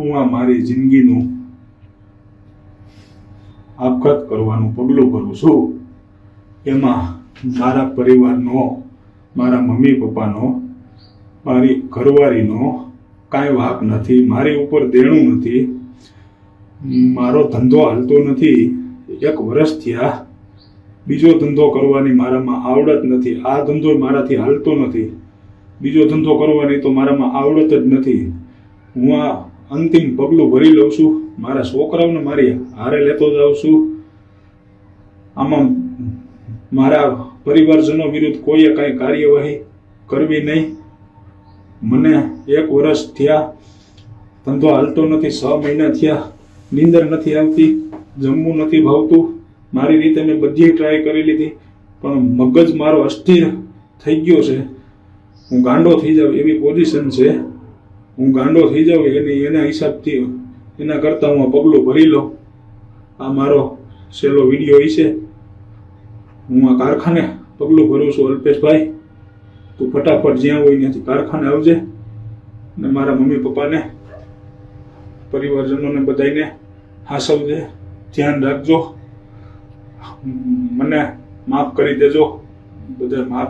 હું આ મારી જિંદગીનું આપઘાત કરવાનું પગલું ભરું છું. એમાં મારા પરિવારનો, મારા મમ્મી પપ્પાનો, મારી ઘરવાળીનો કાંઈ વાંક નથી. મારી ઉપર દેણું નથી. મારો ધંધો હાલતો નથી. 1 વર્ષ થયા. બીજો ધંધો કરવાની મારામાં આવડત નથી. આ ધંધો મારાથી હાલતો નથી. બીજો ધંધો કરવાની તો મારામાં આવડત જ નથી. હું આ અંતિમ પગલું ભરી લઉં છું. મારા છોકરાઓને મારી હારે લેતો જાઉં છું. આમાં મારા પરિવારજનો વિરુદ્ધ કોઈએ કાંઈ કાર્યવાહી કરવી નહીં. મને 1 વર્ષ થયા, ધંધો હાલતો નથી. 6 મહિના થયા, નીંદર નથી આવતી, જમવું નથી ભાવતું. મારી રીતે મેં બધી ટ્રાય કરી લીધી, પણ મગજ મારો અસ્થિર થઈ ગયો છે. હું ગાંડો થઈ જાઉં એવી પોઝિશન છે. હું ગાંડો થઈ જાઉં એના હિસાબથી એના કરતાં હું આ પગલું ભરી લઉં. આ મારો છેલ્લો વિડીયો છે. હું આ કારખાને પગલું ભરું છું. અલ્પેશભાઈ, તું ફટાફટ જ્યાં હોય ત્યાંથી કારખાને આવજે અને મારા મમ્મી પપ્પાને, પરિવારજનોને બધાને હાસવજે. ધ્યાન રાખજો. મને માફ કરી દેજો. બધા માફ